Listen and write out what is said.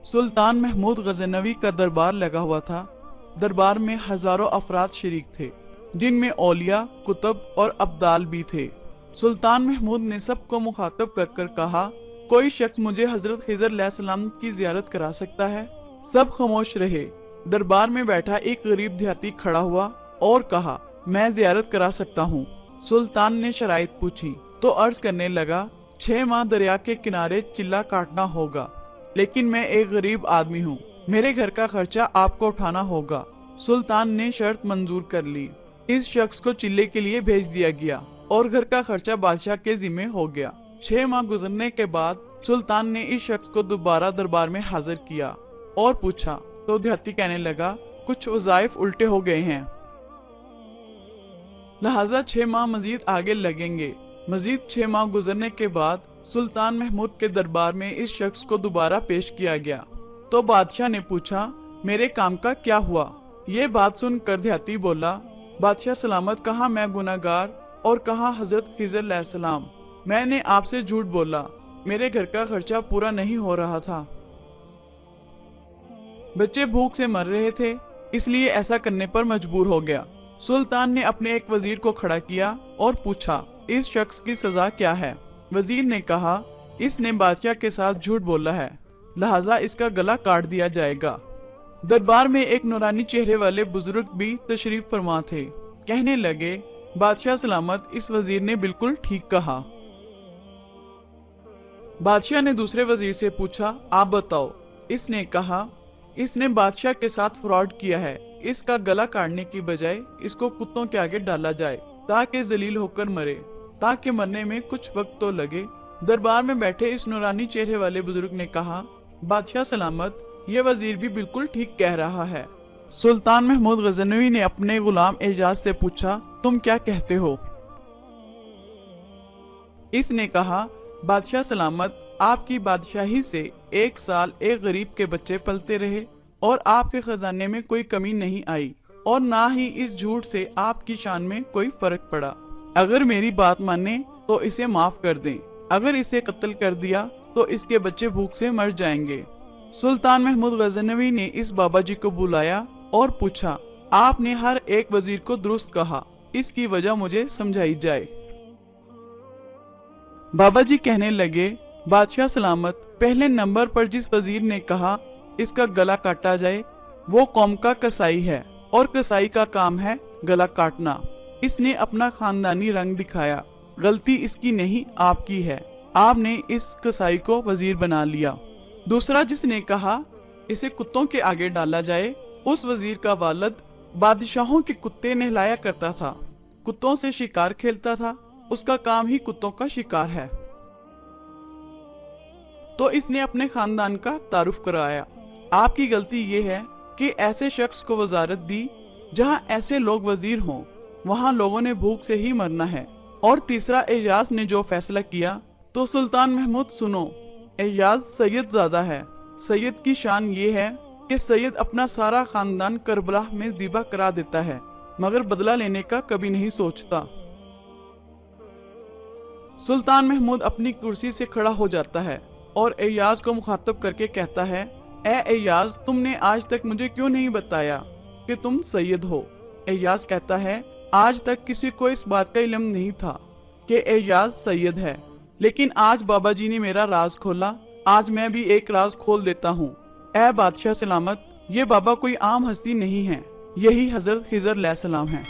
सुल्तान महमूद गजनवी का दरबार लगा हुआ था। दरबार में हजारों अफराद शरीक थे, जिनमें औलिया, कुतुब और अब्दाल भी थे। सुल्तान महमूद ने सबको मुखातब कर कर कहा, कोई शख्स मुझे हजरत खिज़र अलैहिस्सलाम की जियारत करा सकता है? सब खामोश रहे। दरबार में बैठा एक गरीब देहाती खड़ा हुआ और कहा, मैं जियारत करा सकता हूँ। सुल्तान ने शराइत पूछी तो अर्ज करने लगा, 6 माह दरिया के किनारे चिल्ला काटना होगा, लेकिन मैं एक गरीब आदमी हूँ, मेरे घर का खर्चा आपको उठाना होगा। सुल्तान ने शर्त मंजूर कर ली। इस शख्स को चिल्ले के लिए भेज दिया गया और घर का खर्चा बादशाह के जिम्मे हो गया। 6 माह गुजरने के बाद सुल्तान ने इस शख्स को दोबारा दरबार में हाजिर किया और पूछा तो देहाती कहने लगा, कुछ वज़ाइफ उल्टे हो गए हैं, लिहाजा 6 माह मजीद आगे लगेंगे। मजीद 6 माह गुजरने के बाद सुल्तान महमूद के दरबार में इस शख्स को दोबारा पेश किया गया तो बादशाह ने पूछा, मेरे काम का क्या हुआ? ये बात सुनकर देहाती बोला, बादशाह सलामत, कहा मैं गुनाहगार और कहा हजरत खिज़र अलैहिस्सलाम, मैंने आपसे झूठ बोला, मेरे घर का खर्चा पूरा नहीं हो रहा था, बच्चे भूख से मर रहे थे, इसलिए ऐसा करने पर मजबूर हो गया। सुल्तान ने अपने एक वजीर को खड़ा किया और पूछा, इस शख्स की सजा क्या है? वजीर ने कहा, इसने बादशाह के साथ झूठ बोला है, लिहाजा इसका गला काट दिया जाएगा। दरबार में एक नूरानी चेहरे वाले बुजुर्ग भी तशरीफ फरमा थे। कहने लगे, बादशाह सलामत, इस वजीर ने बिल्कुल ठीक कहा। बादशाह ने दूसरे वजीर से पूछा, आप बताओ। इसने कहा, इसने बादशाह के साथ फ्रॉड किया है, इसका गला काटने की बजाय इसको कुत्तों के आगे डाला जाए ताकि जलील होकर मरे, ताकि मरने में कुछ वक्त तो लगे। दरबार में बैठे इस नूरानी चेहरे वाले बुजुर्ग ने कहा, बादशाह सलामत, ये वजीर भी बिल्कुल ठीक कह रहा है। सुल्तान महमूद गजनवी ने अपने गुलाम एजाज से पूछा, तुम क्या कहते हो? इसने कहा, बादशाह सलामत, आपकी बादशाही से 1 साल एक गरीब के बच्चे पलते रहे और आपके खजाने में कोई कमी नहीं आई और ना ही इस झूठ से आपकी शान में कोई फर्क पड़ा। अगर मेरी बात माने तो इसे माफ कर दें, अगर इसे कत्ल कर दिया तो इसके बच्चे भूख से मर जाएंगे। सुल्तान महमूद गजनवी ने इस बाबा जी को बुलाया और पूछा, आपने हर एक वजीर को दुरुस्त कहा, इसकी वजह मुझे समझाई जाए। बाबा जी कहने लगे, बादशाह सलामत, पहले नंबर पर जिस वजीर ने कहा इसका गला काटा जाए वो कौम का कसाई है और कसाई का काम है गला काटना। इसने अपना खानदानी रंग दिखाया, गलती इसकी नहीं आपकी है, आपने इस कसाई को वजीर बना लिया। दूसरा जिसने कहा इसे कुत्तों के आगे डाला जाए, उस वजीर का वालिद बादशाहों के कुत्ते नहलाया करता था, कुत्तों से शिकार खेलता था, उसका काम ही कुत्तों का शिकार है, तो इसने अपने खानदान का तारुफ कराया। आपकी गलती ये है कि ऐसे शख्स को वजारत दी जहां ऐसे लोग वजीर हों, वहां लोगों ने भूख से ही मरना है। और तीसरा, एजाज ने जो फैसला किया तो सुल्तान महमूद सुनो, एजाज सैयद ज़ादा है। सैयद की शान ये है कि सैयद अपना सारा खानदान करबला में ज़िबा करा देता है, मगर बदला लेने का कभी नहीं सोचता। सुल्तान महमूद अपनी कुर्सी से खड़ा हो जाता है और एयाज को मुखातब करके कहता है, ए एयाज, तुमने आज तक मुझे क्यों नहीं बताया कि तुम सैयद हो? एयाज कहता है, आज तक किसी को इस बात का इल्म नहीं था कि एयाज सैयद है, लेकिन आज बाबा जी ने मेरा राज खोला, आज मैं भी एक राज खोल देता हूँ। ए बादशाह सलामत, ये बाबा कोई आम हस्ती नहीं है, यही हजरत खिज़र अलैहिस्सलाम है।